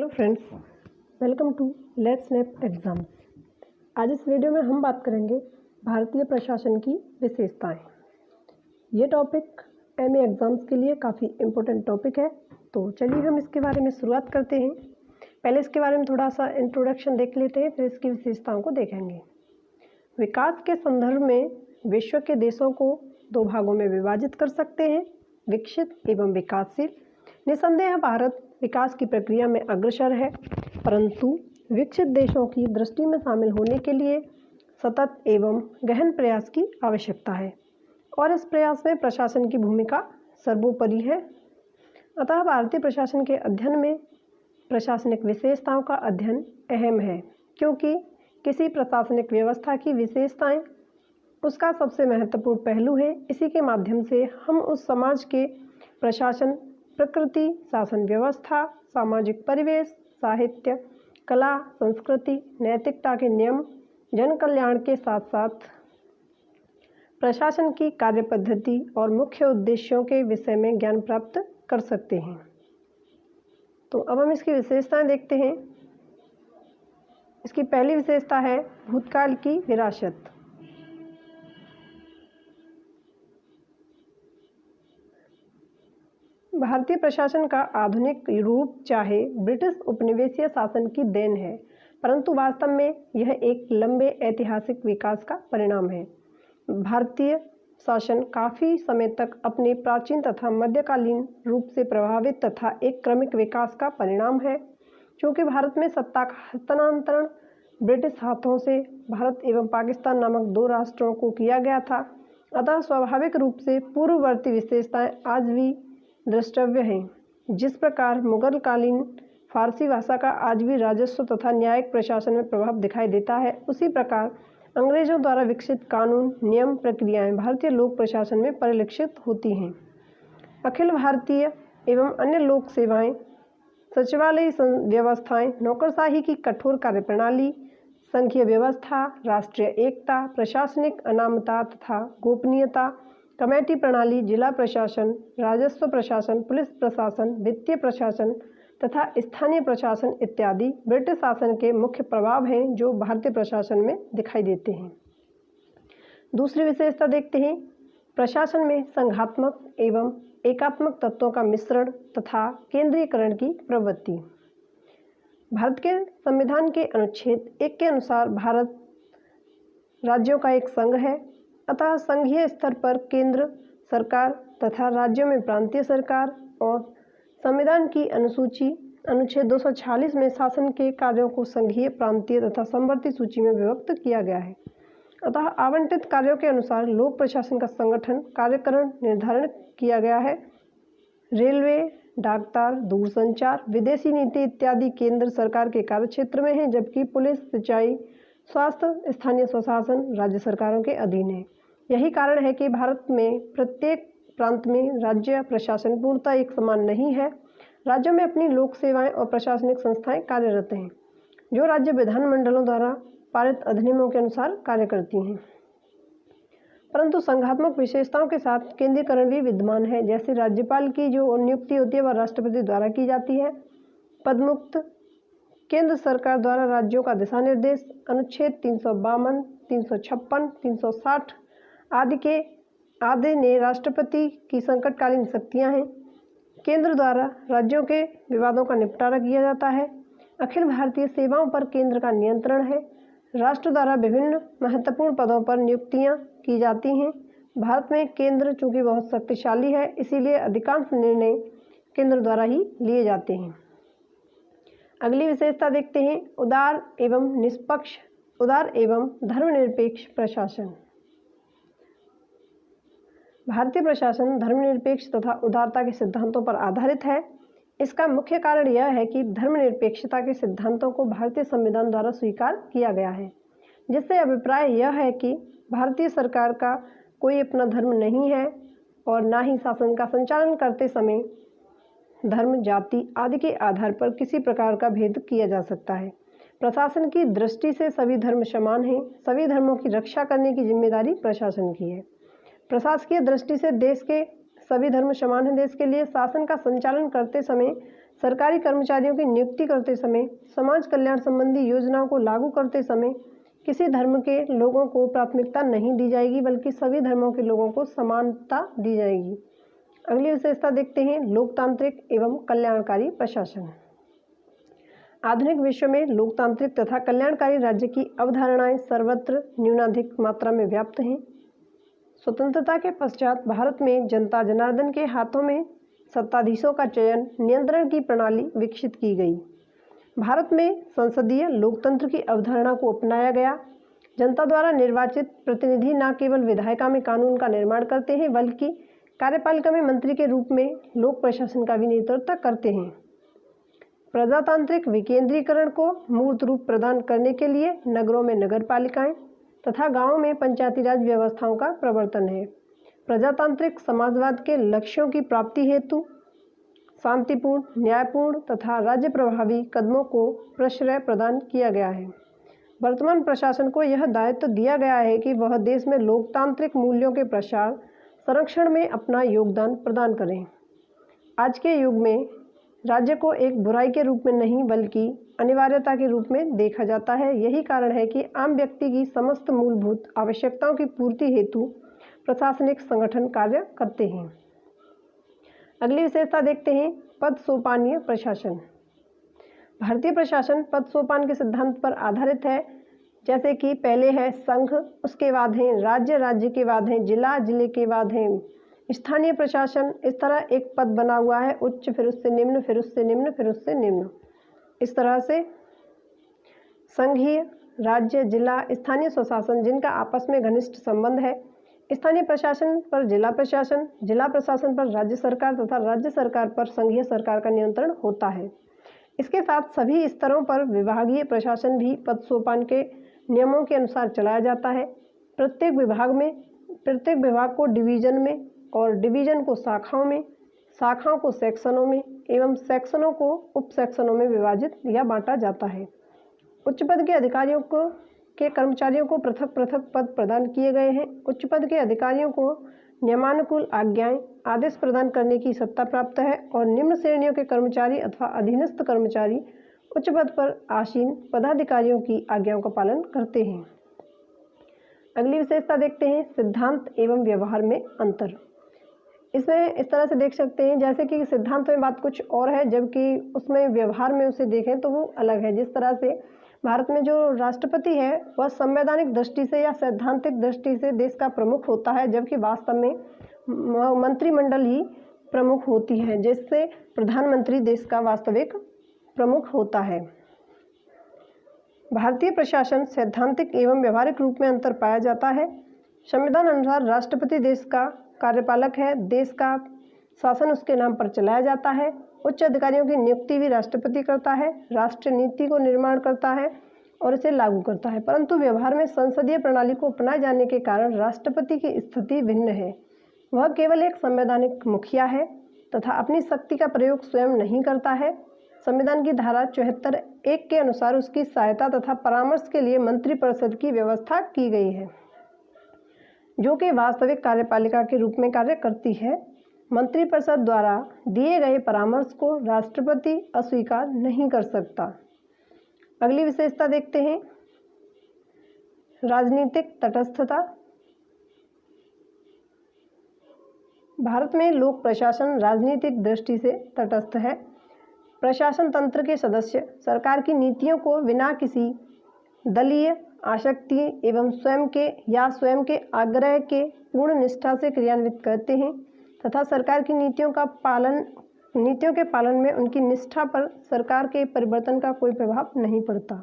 Hello friends, welcome to let's snap exams. आज इस video में हम बात करेंगे भारतीय प्रशासन की विशेषताएं। ये टॉपिक एमए एग्ज़ाम्स के लिए काफ़ी इम्पोर्टेंट टॉपिक है, तो चलिए हम इसके बारे में शुरुआत करते हैं। पहले इसके बारे में थोड़ा सा इंट्रोडक्शन देख लेते हैं, फिर इसकी विशेषताओं को देखेंगे। विकास के संदर्भ में विश्व के देशों को दो भागों में विभाजित कर सकते हैं, विकसित एवं विकासशील। निसंदेह भारत विकास की प्रक्रिया में अग्रसर है, परंतु विकसित देशों की दृष्टि में शामिल होने के लिए सतत एवं गहन प्रयास की आवश्यकता है और इस प्रयास में प्रशासन की भूमिका सर्वोपरि है। अतः भारतीय प्रशासन के अध्ययन में प्रशासनिक विशेषताओं का अध्ययन अहम है, क्योंकि किसी प्रशासनिक व्यवस्था की विशेषताएं उसका सबसे महत्वपूर्ण पहलू है। इसी के माध्यम से हम उस समाज के प्रशासन, प्रकृति, शासन व्यवस्था, सामाजिक परिवेश, साहित्य, कला, संस्कृति, नैतिकता के नियम, जन कल्याण के साथ साथ प्रशासन की कार्यपद्धति और मुख्य उद्देश्यों के विषय में ज्ञान प्राप्त कर सकते हैं। तो अब हम इसकी विशेषताएं देखते हैं। इसकी पहली विशेषता है भूतकाल की विरासत। भारतीय प्रशासन का आधुनिक रूप चाहे ब्रिटिश उपनिवेशीय शासन की देन है, परंतु वास्तव में यह एक लंबे ऐतिहासिक विकास का परिणाम है। भारतीय शासन काफ़ी समय तक अपने प्राचीन तथा मध्यकालीन रूप से प्रभावित तथा एक क्रमिक विकास का परिणाम है। क्योंकि भारत में सत्ता का हस्तांतरण ब्रिटिश हाथों से भारत एवं पाकिस्तान नामक दो राष्ट्रों को किया गया था, अतः स्वाभाविक रूप से पूर्ववर्ती विशेषताएं आज भी द्रष्टव्य हैं। जिस प्रकार मुगल कालीन फारसी भाषा का आज भी राजस्व तथा न्यायिक प्रशासन में प्रभाव दिखाई देता है, उसी प्रकार अंग्रेजों द्वारा विकसित कानून, नियम, प्रक्रियाएं भारतीय लोक प्रशासन में परिलक्षित होती हैं। अखिल भारतीय एवं अन्य लोक सेवाएं, सचिवालय व्यवस्थाएं, नौकरशाही की कठोर कार्यप्रणाली, संघीय व्यवस्था, राष्ट्रीय एकता, प्रशासनिक अनामता तथा गोपनीयता, कमेटी प्रणाली, जिला प्रशासन, राजस्व प्रशासन, पुलिस प्रशासन, वित्तीय प्रशासन तथा स्थानीय प्रशासन इत्यादि ब्रिटिश शासन के मुख्य प्रभाव हैं जो भारतीय प्रशासन में दिखाई देते हैं। दूसरी विशेषता देखते हैं। प्रशासन में संघात्मक एवं एकात्मक तत्वों का मिश्रण तथा केंद्रीयकरण की प्रवृत्ति। भारत के संविधान के अनुच्छेद 1 के अनुसार भारत राज्यों का एक संघ है, अतः संघीय स्तर पर केंद्र सरकार तथा राज्यों में प्रांतीय सरकार और संविधान की अनुच्छेद 246 में शासन के कार्यों को संघीय, प्रांतीय तथा समवर्ती सूची में विभक्त किया गया है। अतः आवंटित कार्यों के अनुसार लोक प्रशासन का संगठन, कार्यकरण निर्धारण किया गया है। रेलवे, डाकतार, दूरसंचार, विदेशी नीति इत्यादि केंद्र सरकार के कार्यक्षेत्र में है, जबकि पुलिस, सिंचाई, स्वास्थ्य, स्थानीय स्वशासन राज्य सरकारों के अधीन है। यही कारण है कि भारत में प्रत्येक प्रांत में राज्य प्रशासन पूर्णतः एक समान नहीं है। राज्यों में अपनी लोक सेवाएं और प्रशासनिक संस्थाएं कार्यरत हैं, जो राज्य विधानमंडलों द्वारा पारित अधिनियमों के अनुसार कार्य करती हैं। परंतु संघात्मक विशेषताओं के साथ केंद्रीकरण भी विद्यमान है। जैसे राज्यपाल की जो नियुक्ति होती है वह राष्ट्रपति द्वारा की जाती है। पदमुक्त केंद्र सरकार द्वारा राज्यों का दिशा निर्देश अनुच्छेद 352, 356, 360 आदि ने राष्ट्रपति की संकटकालीन शक्तियां हैं। केंद्र द्वारा राज्यों के विवादों का निपटारा किया जाता है। अखिल भारतीय सेवाओं पर केंद्र का नियंत्रण है। राष्ट्र द्वारा विभिन्न महत्वपूर्ण पदों पर नियुक्तियां की जाती हैं। भारत में केंद्र चूंकि बहुत शक्तिशाली है, इसीलिए अधिकांश निर्णय केंद्र द्वारा ही लिए जाते हैं। अगली विशेषता देखते हैं। उदार एवं धर्मनिरपेक्ष प्रशासन। भारतीय प्रशासन धर्मनिरपेक्ष तथा उदारता के सिद्धांतों पर आधारित है। इसका मुख्य कारण यह है कि धर्मनिरपेक्षता के सिद्धांतों को भारतीय संविधान द्वारा स्वीकार किया गया है, जिससे अभिप्राय यह है कि भारतीय सरकार का कोई अपना धर्म नहीं है और ना ही शासन का संचालन करते समय धर्म, जाति आदि के आधार पर किसी प्रकार का भेद किया जा सकता है। प्रशासन की दृष्टि से सभी धर्म समान हैं। सभी धर्मों की रक्षा करने की जिम्मेदारी प्रशासन की है। प्रशासकीय दृष्टि से देश के सभी धर्म समान हैं। देश के लिए शासन का संचालन करते समय सरकारी कर्मचारियों की नियुक्ति करते समय, समाज कल्याण संबंधी योजनाओं को लागू करते समय किसी धर्म के लोगों को प्राथमिकता नहीं दी जाएगी, बल्कि सभी धर्मों के लोगों को समानता दी जाएगी। अगली विशेषता देखते हैं, लोकतांत्रिक एवं कल्याणकारी प्रशासन। आधुनिक विश्व में लोकतांत्रिक तथा कल्याणकारी राज्य की अवधारणाएं सर्वत्र न्यूनाधिक मात्रा में व्याप्त हैं। स्वतंत्रता के पश्चात भारत में जनता जनार्दन के हाथों में सत्ताधीशों का चयन, नियंत्रण की प्रणाली विकसित की गई। भारत में संसदीय लोकतंत्र की अवधारणा को अपनाया गया। जनता द्वारा निर्वाचित प्रतिनिधि न केवल विधायिका में कानून का निर्माण करते हैं, बल्कि कार्यपालिका में मंत्री के रूप में लोक प्रशासन का भी नेतृत्व करते हैं। प्रजातांत्रिक विकेंद्रीकरण को मूर्त रूप प्रदान करने के लिए नगरों में नगर पालिकाएं तथा गांवों में पंचायती राज व्यवस्थाओं का प्रवर्तन है। प्रजातांत्रिक समाजवाद के लक्ष्यों की प्राप्ति हेतु शांतिपूर्ण, न्यायपूर्ण तथा राज्य प्रभावी कदमों को प्रश्रय प्रदान किया गया है। वर्तमान प्रशासन को यह दायित्व दिया गया है कि वह देश में लोकतांत्रिक मूल्यों के प्रसार, संरक्षण में अपना योगदान प्रदान करें। आज के युग में राज्य को एक बुराई के रूप में नहीं, बल्कि अनिवार्यता के रूप में देखा जाता है। यही कारण है कि आम व्यक्ति की समस्त मूलभूत आवश्यकताओं की पूर्ति हेतु प्रशासनिक संगठन कार्य करते हैं। अगली विशेषता देखते हैं, पद सोपानीय प्रशासन। भारतीय प्रशासन पद सोपान के सिद्धांत पर आधारित है। जैसे कि पहले है संघ, उसके बाद है राज्य, राज्य के बाद है जिला, जिले के बाद है स्थानीय प्रशासन। इस तरह एक पद बना हुआ है, उच्च, फिर उससे निम्न, फिर उससे निम्न, फिर उससे निम्न। इस तरह से संघीय, राज्य, जिला, स्थानीय स्वशासन जिनका आपस में घनिष्ठ संबंध है। स्थानीय प्रशासन पर जिला प्रशासन, जिला प्रशासन पर राज्य सरकार तथा राज्य सरकार पर संघीय सरकार का नियंत्रण होता है। इसके साथ सभी स्तरों पर विभागीय प्रशासन भी पद सोपान के नियमों के अनुसार चलाया जाता है। प्रत्येक विभाग को डिवीजन में और डिवीजन को शाखाओं में, शाखाओं को सेक्शनों में एवं सेक्शनों को उप सेक्शनों में विभाजित या बांटा जाता है। उच्च पद के अधिकारियों के कर्मचारियों को पृथक पृथक पद प्रदान किए गए हैं। उच्च पद के अधिकारियों को नियमानुकूल आज्ञाएं, आदेश प्रदान करने की सत्ता प्राप्त है और निम्न श्रेणियों के कर्मचारी अथवा अधीनस्थ कर्मचारी उच्च पद पर आसीन पदाधिकारियों की आज्ञाओं का पालन करते हैं। अगली विशेषता देखते हैं, सिद्धांत एवं व्यवहार में अंतर। इसमें इस तरह से देख सकते हैं, जैसे कि सिद्धांत में बात कुछ और है, जबकि उसमें व्यवहार में उसे देखें तो वो अलग है। जिस तरह से भारत में जो राष्ट्रपति है वह संवैधानिक दृष्टि से या सैद्धांतिक दृष्टि से देश का प्रमुख होता है, जबकि वास्तव में मंत्रिमंडल ही प्रमुख होती है, जिससे प्रधानमंत्री देश का वास्तविक प्रमुख होता है। भारतीय प्रशासन सैद्धांतिक एवं व्यवहारिक रूप में अंतर पाया जाता है। संविधान अनुसार राष्ट्रपति देश का कार्यपालक है, देश का शासन उसके नाम पर चलाया जाता है। उच्च अधिकारियों की नियुक्ति भी राष्ट्रपति करता है, राष्ट्रीय नीति को निर्माण करता है और इसे लागू करता है। परंतु व्यवहार में संसदीय प्रणाली को अपनाए जाने के कारण राष्ट्रपति की स्थिति भिन्न है। वह केवल एक संवैधानिक मुखिया है तथा अपनी शक्ति का प्रयोग स्वयं नहीं करता है। संविधान की धारा 74(1) के अनुसार उसकी सहायता तथा परामर्श के लिए मंत्रिपरिषद की व्यवस्था की गई है, जो कि वास्तविक कार्यपालिका के रूप में कार्य करती है। मंत्रिपरिषद द्वारा दिए गए परामर्श को राष्ट्रपति अस्वीकार नहीं कर सकता। अगली विशेषता देखते हैं, राजनीतिक तटस्थता। भारत में लोक प्रशासन राजनीतिक दृष्टि से तटस्थ है। प्रशासन तंत्र के सदस्य सरकार की नीतियों को बिना किसी दलीय आसक्ति एवं स्वयं के आग्रह के पूर्ण निष्ठा से क्रियान्वित करते हैं तथा सरकार की नीतियों के पालन में उनकी निष्ठा पर सरकार के परिवर्तन का कोई प्रभाव नहीं पड़ता।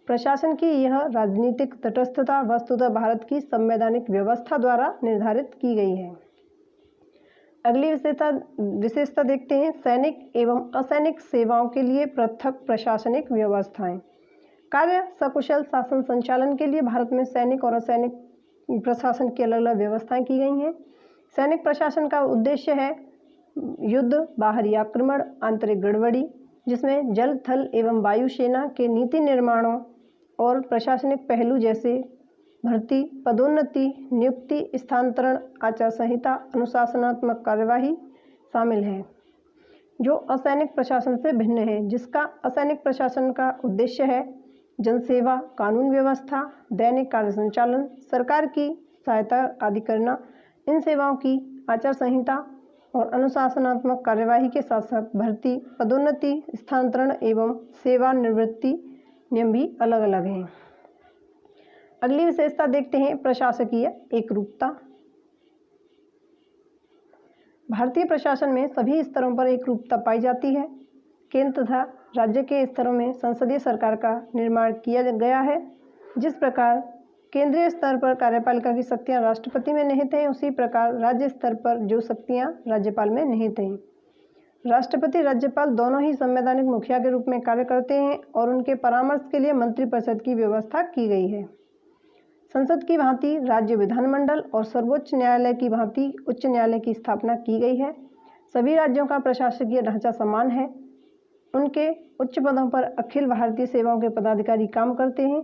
प्रशासन की यह राजनीतिक तटस्थता वस्तुतः भारत की संवैधानिक व्यवस्था द्वारा निर्धारित की गई है। अगली विशेषता देखते हैं, सैनिक एवं असैनिक सेवाओं के लिए पृथक प्रशासनिक व्यवस्थाएं। कार्य सकुशल शासन संचालन के लिए भारत में सैनिक और असैनिक प्रशासन की अलग अलग व्यवस्थाएं की गई हैं। सैनिक प्रशासन का उद्देश्य है युद्ध, बाहरी आक्रमण, आंतरिक गड़बड़ी, जिसमें जल, थल एवं वायु सेना के नीति निर्माणों और प्रशासनिक पहलू जैसे भर्ती, पदोन्नति, नियुक्ति, स्थानांतरण, आचार संहिता, अनुशासनात्मक कार्यवाही शामिल है। जो असैनिक प्रशासन से भिन्न है, जिसका असैनिक प्रशासन का उद्देश्य है जनसेवा, कानून व्यवस्था, दैनिक कार्य संचालन, सरकार की सहायता आदि करना। इन सेवाओं की आचार संहिता और अनुशासनात्मक कार्यवाही के साथ साथ भर्ती, पदोन्नति, स्थानांतरण एवं सेवानिवृत्ति नियम भी अलग अलग हैं। अगली विशेषता देखते हैं प्रशासकीय एकरूपता। भारतीय प्रशासन में सभी स्तरों पर एकरूपता पाई जाती है। केंद्र तथा राज्य के स्तरों में संसदीय सरकार का निर्माण किया गया है। जिस प्रकार केंद्रीय स्तर पर कार्यपालिका की शक्तियां राष्ट्रपति में निहित हैं, उसी प्रकार राज्य स्तर पर जो शक्तियां राज्यपाल में निहित हैं। राष्ट्रपति राज्यपाल दोनों ही संवैधानिक मुखिया के रूप में कार्य करते हैं और उनके परामर्श के लिए मंत्रिपरिषद की व्यवस्था की गई है। संसद की भांति राज्य विधानमंडल और सर्वोच्च न्यायालय की भांति उच्च न्यायालय की स्थापना की गई है। सभी राज्यों का प्रशासकीय ढांचा समान है। उनके उच्च पदों पर अखिल भारतीय सेवाओं के पदाधिकारी काम करते हैं।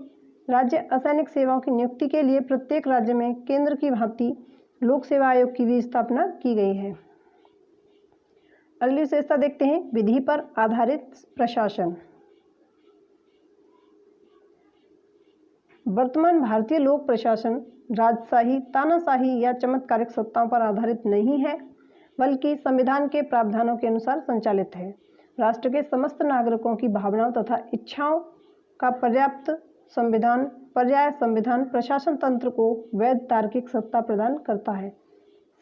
राज्य असैनिक सेवाओं की नियुक्ति के लिए प्रत्येक राज्य में केंद्र की भांति लोक सेवा आयोग की भी स्थापना की गई है। अगली विशेषता देखते हैं विधि पर आधारित प्रशासन। वर्तमान भारतीय लोक प्रशासन राजशाही, तानाशाही या चमत्कारिक सत्ताओं पर आधारित नहीं है, बल्कि संविधान के प्रावधानों के अनुसार संचालित है। राष्ट्र के समस्त नागरिकों की भावनाओं तथा इच्छाओं का पर्याय संविधान प्रशासन तंत्र को वैध तार्किक सत्ता प्रदान करता है।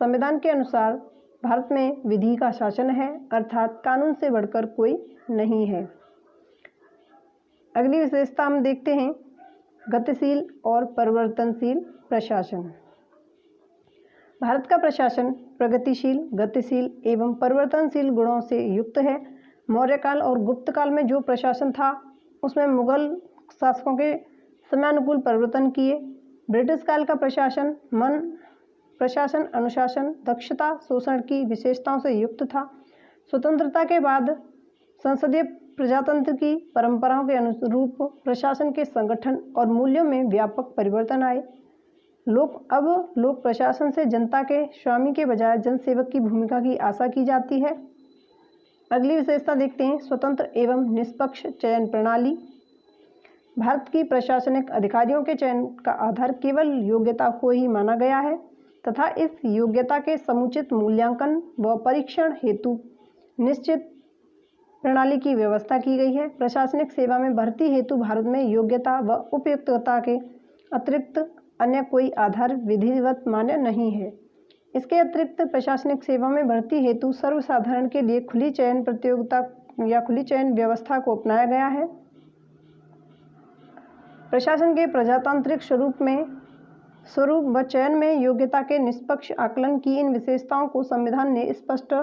संविधान के अनुसार भारत में विधि का शासन है, अर्थात कानून से बढ़कर कोई नहीं है। अगली विशेषता हम देखते हैं गतिशील और परिवर्तनशील प्रशासन। भारत का प्रशासन प्रगतिशील, गतिशील एवं परिवर्तनशील गुणों से युक्त है। मौर्य काल और गुप्त काल में जो प्रशासन था, उसमें मुगल शासकों के समयानुकूल परिवर्तन किए। ब्रिटिश काल का प्रशासन अनुशासन, दक्षता, शोषण की विशेषताओं से युक्त था। स्वतंत्रता के बाद संसदीय प्रजातंत्र की परंपराओं के अनुरूप प्रशासन के संगठन और मूल्यों में व्यापक परिवर्तन आए। अब लोक प्रशासन से जनता के स्वामी के बजाय जनसेवक की भूमिका की आशा की जाती है। अगली विशेषता देखते हैं स्वतंत्र एवं निष्पक्ष चयन प्रणाली। भारत की प्रशासनिक अधिकारियों के चयन का आधार केवल योग्यता को ही माना गया है तथा इस योग्यता के समुचित मूल्यांकन व परीक्षण हेतु निश्चित प्रणाली की व्यवस्था की गई है। प्रशासनिक सेवा में भर्ती हेतु भारत में योग्यता व उपयुक्तता के अतिरिक्त अन्य कोई आधार विधिवत मान्य नहीं है। इसके अतिरिक्त प्रशासनिक सेवा में भर्ती हेतु सर्वसाधारण के लिए खुली चयन प्रतियोगिता या खुली चयन व्यवस्था को अपनाया गया है। प्रशासन के प्रजातांत्रिक स्वरूप व चयन में योग्यता के निष्पक्ष आकलन की इन विशेषताओं को संविधान ने स्पष्ट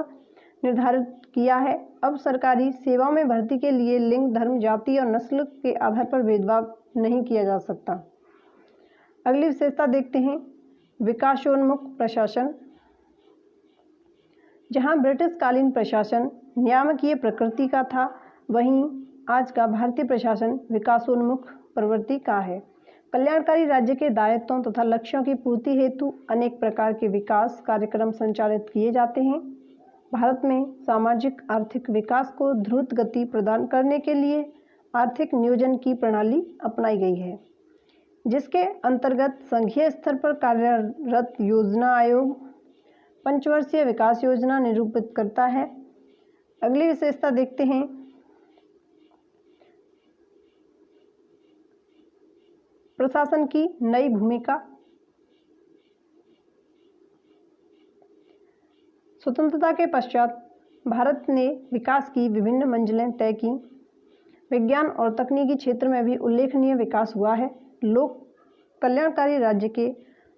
निर्धारित किया है। अब सरकारी सेवाओं में भर्ती के लिए लिंग, धर्म, जाति और नस्ल के आधार पर भेदभाव नहीं किया जा सकता। अगली विशेषता देखते हैं विकासोन्मुख प्रशासन। जहां ब्रिटिश कालीन प्रशासन नियामकीय प्रकृति का था, वहीं आज का भारतीय प्रशासन विकासोन्मुख प्रवृत्ति का है। कल्याणकारी राज्य के दायित्वों तथा लक्ष्यों की पूर्ति हेतु अनेक प्रकार के विकास कार्यक्रम संचालित किए जाते हैं। भारत में सामाजिक आर्थिक विकास को द्रुत गति प्रदान करने के लिए आर्थिक नियोजन की प्रणाली अपनाई गई है, जिसके अंतर्गत संघीय स्तर पर कार्यरत योजना आयोग पंचवर्षीय विकास योजना निरूपित करता है। अगली विशेषता देखते हैं प्रशासन की नई भूमिका। स्वतंत्रता के पश्चात भारत ने विकास की विभिन्न मंजिलें तय की। विज्ञान और तकनीकी क्षेत्र में भी उल्लेखनीय विकास हुआ है। लोक कल्याणकारी राज्य के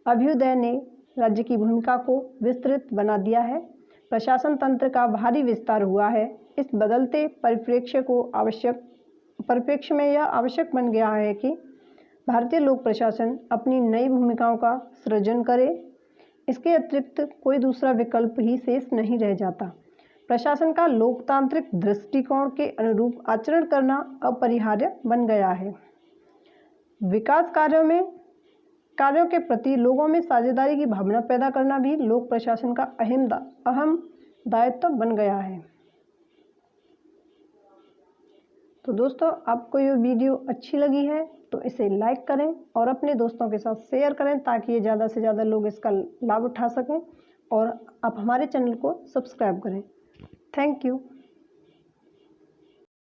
अभ्युदय ने राज्य की भूमिका को विस्तृत बना दिया है। प्रशासन तंत्र का भारी विस्तार हुआ है। इस बदलते परिप्रेक्ष्य में यह आवश्यक बन गया है कि भारतीय लोक प्रशासन अपनी नई भूमिकाओं का सृजन करे। इसके अतिरिक्त कोई दूसरा विकल्प ही शेष नहीं रह जाता। प्रशासन का लोकतांत्रिक दृष्टिकोण के अनुरूप आचरण करना अपरिहार्य बन गया है। विकास कार्यों के प्रति लोगों में साझेदारी की भावना पैदा करना भी लोक प्रशासन का अहम दायित्व बन गया है। तो दोस्तों, आपको ये वीडियो अच्छी लगी है तो इसे लाइक करें और अपने दोस्तों के साथ शेयर करें ताकि ये ज़्यादा से ज़्यादा लोग इसका लाभ उठा सकें, और आप हमारे चैनल को सब्सक्राइब करें। Thank you.